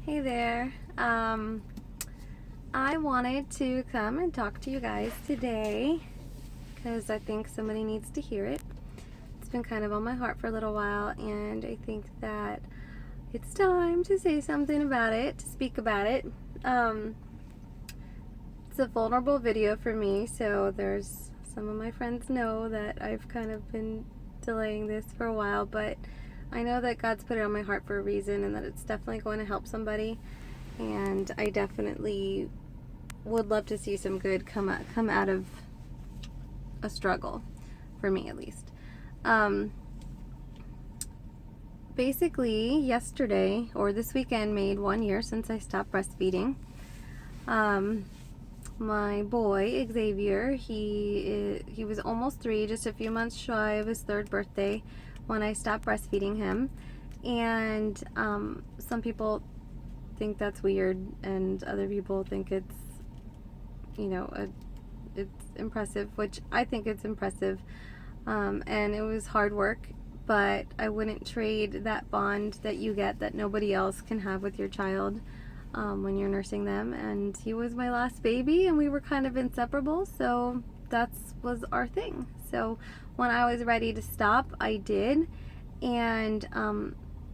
Hey there. I wanted to come and talk to you guys today because I think somebody needs to hear it. It's been kind of on my heart for a little while, and I think that it's time to say something about it, to speak about it. It's a vulnerable video for me, so there's some of my friends know that I've kind of been delaying this for a while, but I know that God's put it on my heart for a reason and that it's definitely going to help somebody, and I definitely would love to see some good come out of a struggle, for me at least. Basically, yesterday or this weekend made 1 year since I stopped breastfeeding. My boy Xavier, he was almost 3, just a few months shy of his 3rd birthday when I stopped breastfeeding him, and some people think that's weird, and other people think it's, it's impressive, which I think it's impressive, and it was hard work, but I wouldn't trade that bond that you get that nobody else can have with your child when you're nursing them. And he was my last baby, and we were kind of inseparable, so that was our thing. So when I was ready to stop, I did, and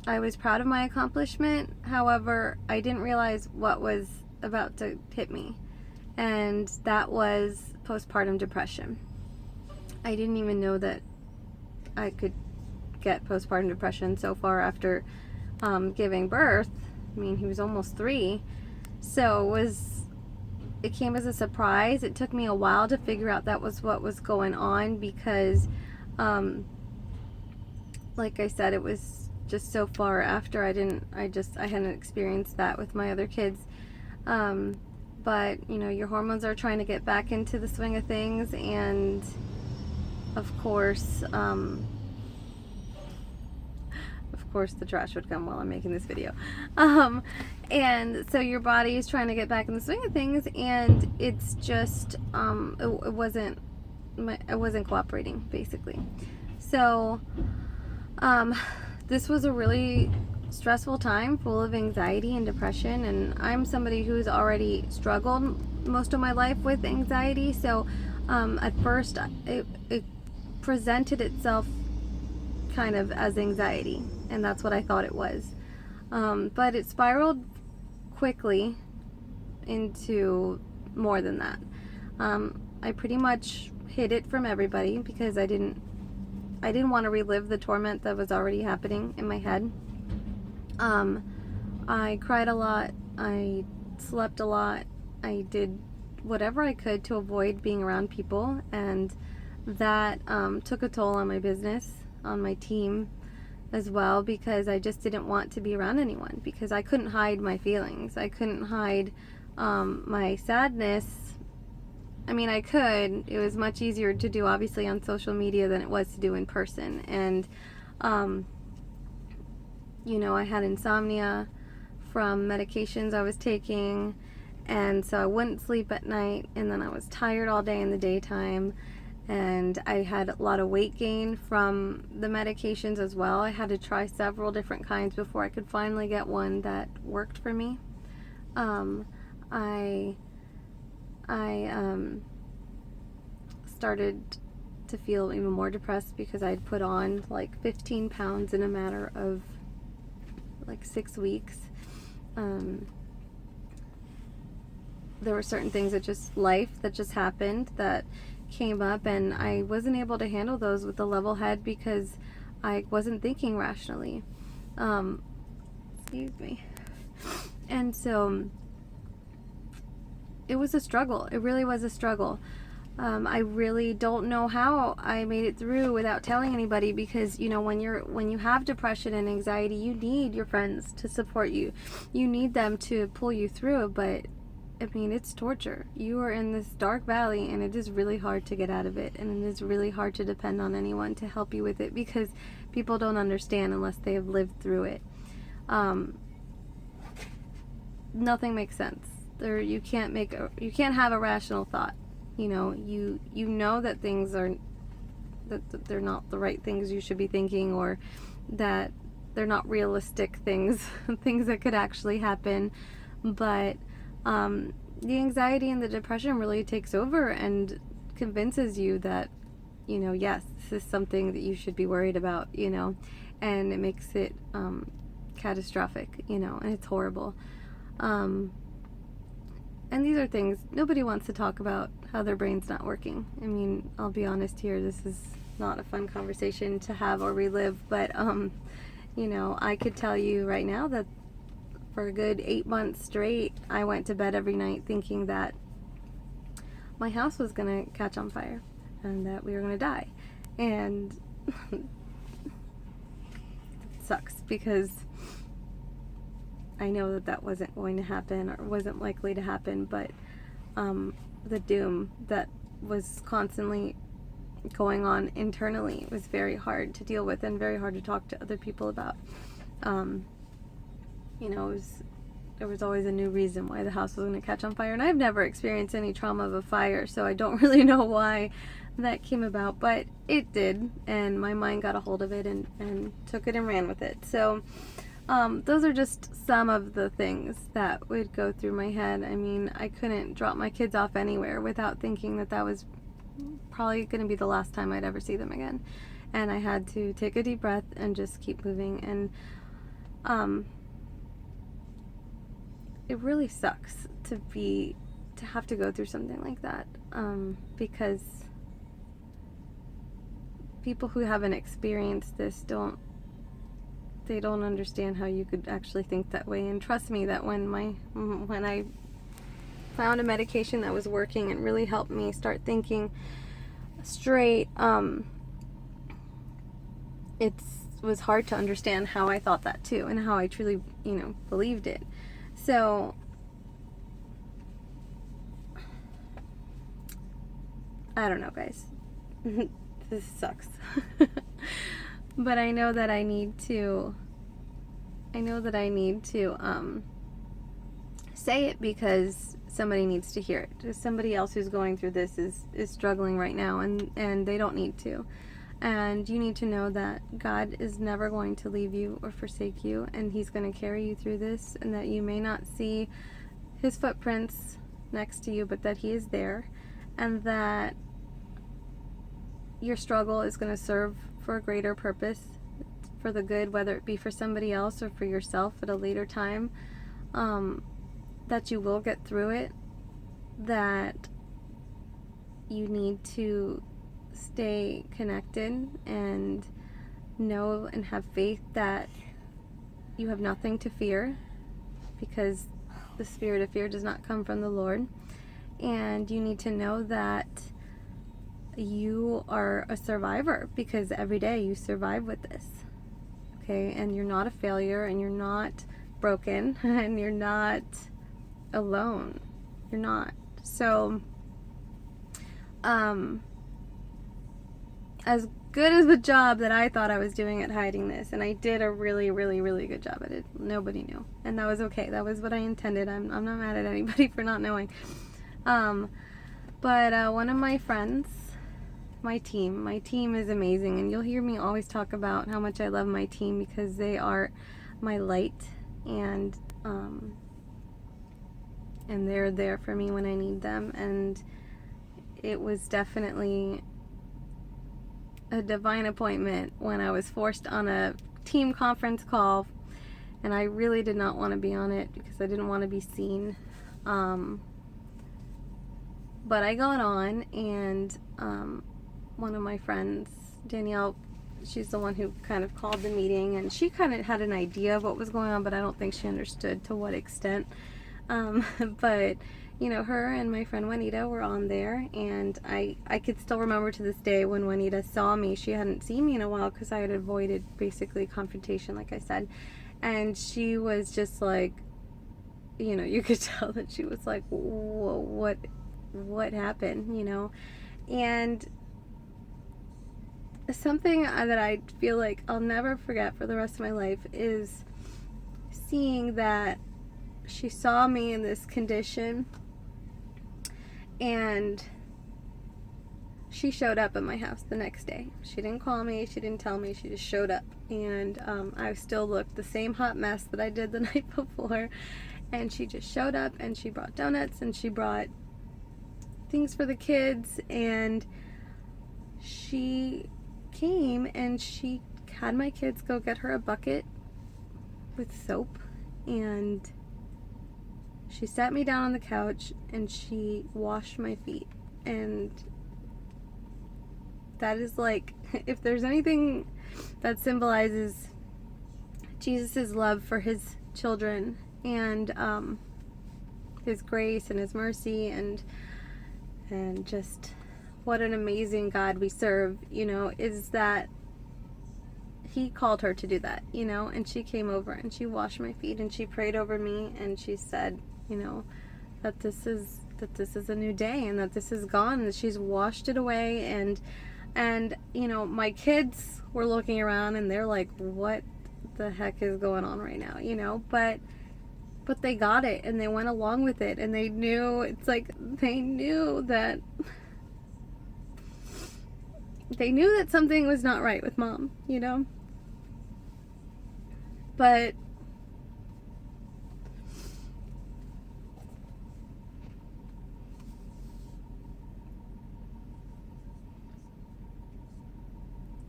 I was proud of my accomplishment. However, I didn't realize what was about to hit me, and that was postpartum depression. I didn't even know that I could get postpartum depression so far after giving birth. I mean, he was almost 3, so it came as a surprise. It took me a while to figure out that was what was going on because, like I said, it was just so far after. I hadn't experienced that with my other kids. But your hormones are trying to get back into the swing of things, and of course the trash would come while I'm making this video. And so your body is trying to get back in the swing of things, and it's just it wasn't cooperating, basically. So this was a really stressful time, full of anxiety and depression, and I'm somebody who's already struggled most of my life with anxiety. So at first it presented itself kind of as anxiety, and that's what I thought it was, but it spiraled quickly into more than that. I pretty much hid it from everybody because I didn't want to relive the torment that was already happening in my head. I cried a lot, I slept a lot, I did whatever I could to avoid being around people, and that took a toll on my business, on my team as well, because I just didn't want to be around anyone, because I couldn't hide my feelings. I couldn't hide my sadness. I mean, I could. It was much easier to do, obviously, on social media than it was to do in person. And I had insomnia from medications I was taking, and so I wouldn't sleep at night, and then I was tired all day in the daytime, and I had a lot of weight gain from the medications as well. I had to try several different kinds before I could finally get one that worked for me. I started to feel even more depressed because I'd put on like 15 pounds in a matter of like 6 weeks. There were certain things life that just happened that came up, and I wasn't able to handle those with a level head because I wasn't thinking rationally. Excuse me. And so it was a struggle. It really was a struggle. I really don't know how I made it through without telling anybody, because when you have depression and anxiety, you need your friends to support you. You need them to pull you through, but I mean, it's torture. You are in this dark valley, and it is really hard to get out of it, and it is really hard to depend on anyone to help you with it, because people don't understand unless they have lived through it. Nothing makes sense. You can't have a rational thought. You know that things are that they're not the right things you should be thinking, or that they're not realistic things, things that could actually happen. But the anxiety and the depression really takes over and convinces you that, yes, this is something that you should be worried about, and it makes it catastrophic, and it's horrible. And these are things nobody wants to talk about, how their brain's not working. I mean, I'll be honest here, this is not a fun conversation to have or relive, but I could tell you right now that for a good 8 months straight, I went to bed every night thinking that my house was going to catch on fire and that we were going to die. And it sucks because I know that that wasn't going to happen or wasn't likely to happen, but the doom that was constantly going on internally was very hard to deal with and very hard to talk to other people about. There was always a new reason why the house was going to catch on fire, and I've never experienced any trauma of a fire, so I don't really know why that came about, but it did, and my mind got a hold of it and took it and ran with it. So those are just some of the things that would go through my head. I mean, I couldn't drop my kids off anywhere without thinking that that was probably going to be the last time I'd ever see them again, and I had to take a deep breath and just keep moving. And it really sucks to have to go through something like that, because people who haven't experienced this don't understand how you could actually think that way. And trust me that when I found a medication that was working and really helped me start thinking straight, it was hard to understand how I thought that too and how I truly believed it. So I don't know, guys. This sucks. But I know that I need to say it because somebody needs to hear it. Just somebody else who's going through this is struggling right now, and they don't need to. And you need to know that God is never going to leave you or forsake you, and He's going to carry you through this, and that you may not see His footprints next to you, but that He is there, and that your struggle is going to serve for a greater purpose, for the good, whether it be for somebody else or for yourself at a later time, that you will get through it, that you need to stay connected and know and have faith that you have nothing to fear, because the spirit of fear does not come from the Lord. And you need to know that you are a survivor, because every day you survive with this, okay? And you're not a failure, and you're not broken, and you're not alone. You're not. So as good as the job that I thought I was doing at hiding this, and I did a really, really, really good job at it, nobody knew, and that was okay. That was what I intended. I'm not mad at anybody for not knowing. But one of my friends, my team is amazing, and you'll hear me always talk about how much I love my team, because they are my light, and they're there for me when I need them. And it was definitely a divine appointment when I was forced on a team conference call, and I really did not want to be on it because I didn't want to be seen. But I got on, and one of my friends, Danielle, she's the one who kind of called the meeting, and she kind of had an idea of what was going on, but I don't think she understood to what extent. But her and my friend Juanita were on there, and I could still remember to this day when Juanita saw me. She hadn't seen me in a while because I had avoided basically confrontation, like I said, and she was just like, you could tell that she was like, whoa, what happened, and something that I feel like I'll never forget for the rest of my life is seeing that she saw me in this condition, and she showed up at my house the next day. She didn't call me, she didn't tell me, she just showed up. And I still looked the same hot mess that I did the night before. And she just showed up, and she brought donuts, and she brought things for the kids, and she came and she had my kids go get her a bucket with soap, and she sat me down on the couch and she washed my feet. And that is like, if there's anything that symbolizes Jesus' love for his children, and his grace and his mercy, and just what an amazing God we serve, you know, is that he called her to do that, you know. And she came over and she washed my feet, and she prayed over me, and she said, you know, that this is a new day, and that this is gone, and that she's washed it away. And you know, my kids were looking around and they're like, what the heck is going on right now, you know. But they got it, and they went along with it, and they knew, it's like they knew that something was not right with Mom, you know. But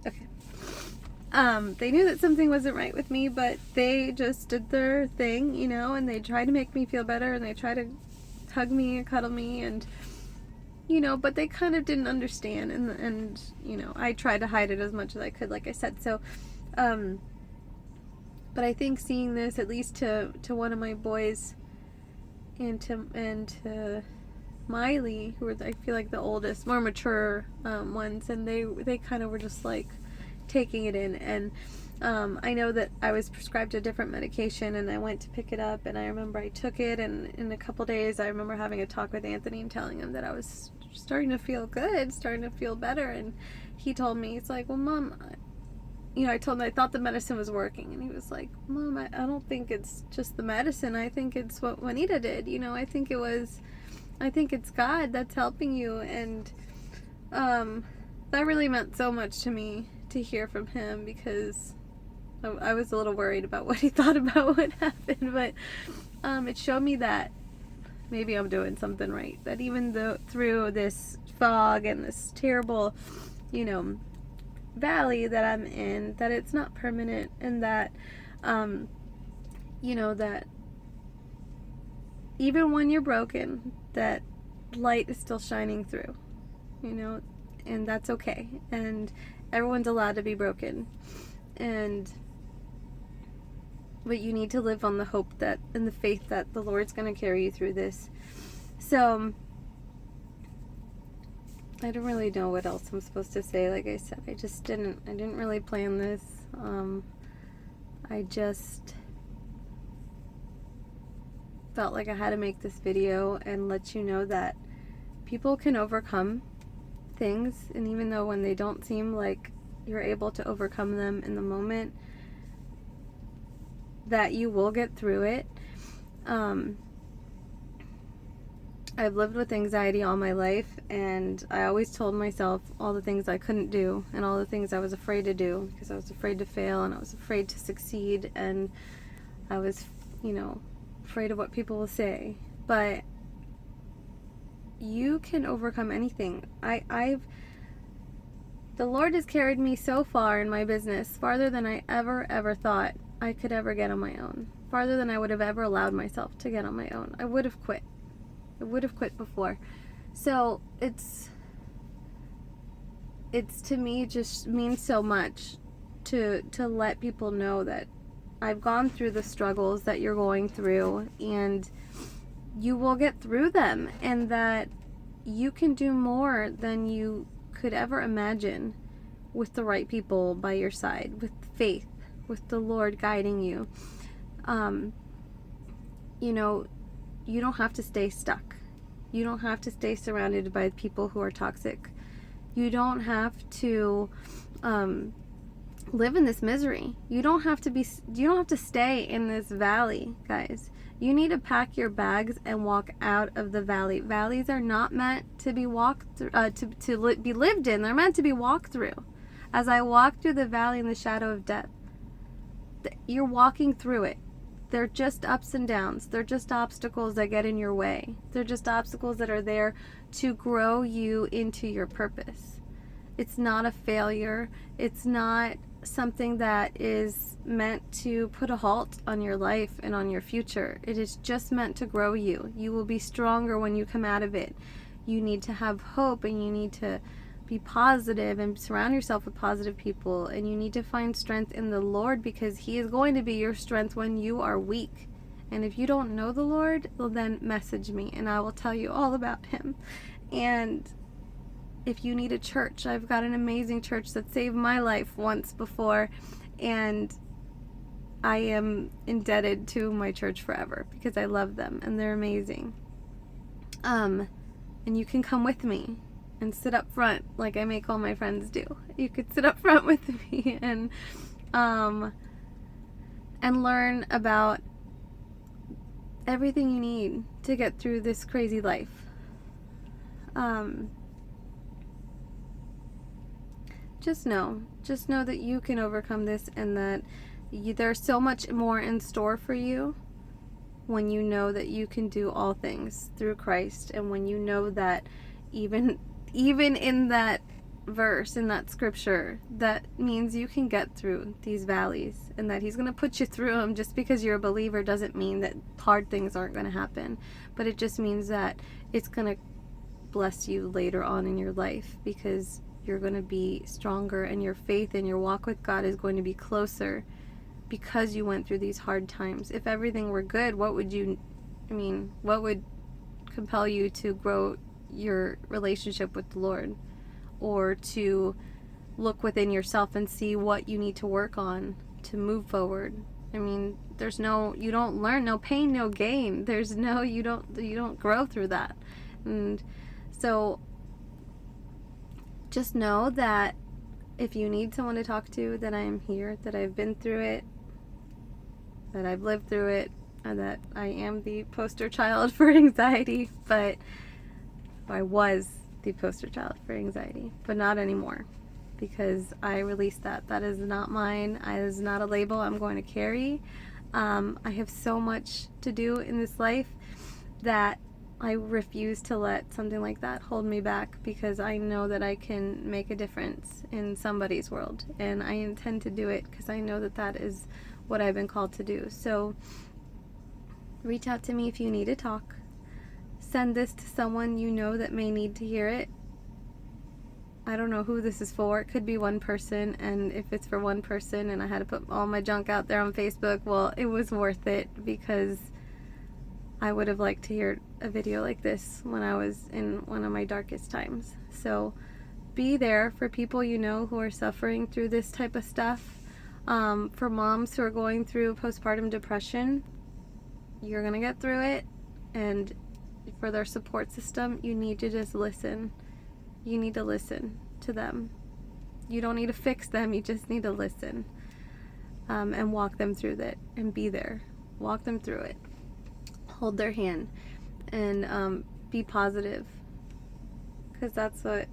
okay. They knew that something wasn't right with me, but they just did their thing, you know, and they tried to make me feel better, and they tried to hug me and cuddle me, and, you know, but they kind of didn't understand, and you know, I tried to hide it as much as I could, like I said. So, but I think seeing this, at least to one of my boys, and to Miley, who are, I feel like, the oldest, more mature ones, and they kind of were just like taking it in. And I know that I was prescribed a different medication, and I went to pick it up, and I remember I took it, and in a couple days I remember having a talk with Anthony and telling him that I was starting to feel good, starting to feel better. And he told me, he's like, well, Mom, you know, I told him I thought the medicine was working, and he was like, Mom, I don't think it's just the medicine, I think it's what Juanita did, you know, I think it's God that's helping you. And that really meant so much to me to hear from him, because I was a little worried about what he thought about what happened. But it showed me that maybe I'm doing something right, that even though through this fog and this terrible, you know, valley that I'm in, that it's not permanent, and that you know, that even when you're broken, that light is still shining through, you know, and that's okay. And everyone's allowed to be broken, but you need to live on the hope that, and the faith that the Lord's going to carry you through this. So I don't really know what else I'm supposed to say. Like I said, I didn't really plan this. I just felt like I had to make this video and let you know that people can overcome things, and even though when they don't seem like you're able to overcome them in the moment, that you will get through it. I've lived with anxiety all my life, and I always told myself all the things I couldn't do, and all the things I was afraid to do, because I was afraid to fail, and I was afraid to succeed, and I was, you know, afraid of what people will say. But you can overcome anything. The Lord has carried me so far in my business, farther than I ever thought I could ever get on my own, farther than I would have ever allowed myself to get on my own. I would have quit before. So it's to me just means so much to let people know that I've gone through the struggles that you're going through, and you will get through them, and that you can do more than you could ever imagine with the right people by your side, with faith, with the Lord guiding you. You know, you don't have to stay stuck. You don't have to stay surrounded by people who are toxic. You don't have to live in this misery. You don't have to stay in this valley, guys. You need to pack your bags and walk out of the valley. Valleys are not meant to be walked through, be lived in. They're meant to be walked through. As I walk through the valley in the shadow of death, you're walking through it. They're just ups and downs. They're just obstacles that get in your way. They're just obstacles that are there to grow you into your purpose. It's not a failure. It's not something that is meant to put a halt on your life and on your future. It is just meant to grow you. You will be stronger when you come out of it. You need to have hope, and you need to be positive and surround yourself with positive people, and you need to find strength in the Lord, because He is going to be your strength when you are weak. And if you don't know the Lord, well, then message me and I will tell you all about Him. And if you need a church, I've got an amazing church that saved my life once before, and I am indebted to my church forever because I love them and they're amazing. And you can come with me and sit up front like I make all my friends do. You could sit up front with me and learn about everything you need to get through this crazy life. Just know that you can overcome this, and that there's so much more in store for you when you know that you can do all things through Christ, and when you know that even in that verse, in that scripture, that means you can get through these valleys, and that He's going to put you through them. Just because you're a believer doesn't mean that hard things aren't going to happen, but it just means that it's going to bless you later on in your life, because you're going to be stronger, and your faith and your walk with God is going to be closer because you went through these hard times. If everything were good, what would compel you to grow your relationship with the Lord, or to look within yourself and see what you need to work on to move forward? You don't learn, no pain, no gain. You don't grow through that. And so just know that if you need someone to talk to, that I am here, that I've been through it, that I've lived through it, and that I am the poster child for anxiety. But I was the poster child for anxiety, but not anymore, because I released that. That is not mine. It is not a label I'm going to carry. I have so much to do in this life that I refuse to let something like that hold me back, because I know that I can make a difference in somebody's world, and I intend to do it because I know that that is what I've been called to do. So reach out to me if you need to talk. Send this to someone you know that may need to hear it. I don't know who this is for. It could be one person, and if it's for one person and I had to put all my junk out there on Facebook, well, it was worth it, because I would have liked to hear a video like this when I was in one of my darkest times. So be there for people you know who are suffering through this type of stuff. For moms who are going through postpartum depression, you're going to get through it. And for their support system, you need to just listen. You need to listen to them. You don't need to fix them. You just need to listen, and walk them through that, and be there. Walk them through it. Hold their hand, and be positive, because that's what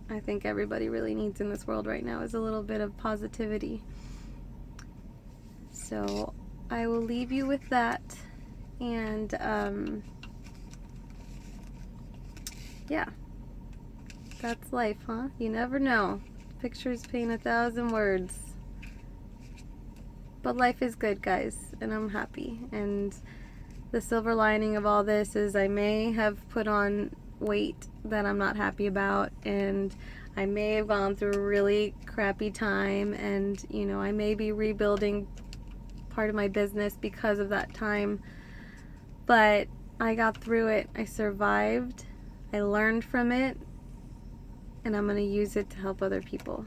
I think everybody really needs in this world right now, is a little bit of positivity. So I will leave you with that, and yeah, that's life, huh? You never know. Pictures paint 1,000 words. But life is good, guys, and I'm happy. And the silver lining of all this is I may have put on weight that I'm not happy about, and I may have gone through a really crappy time, and I may be rebuilding part of my business because of that time. But I got through it. I survived. I learned from it, and I'm going to use it to help other people.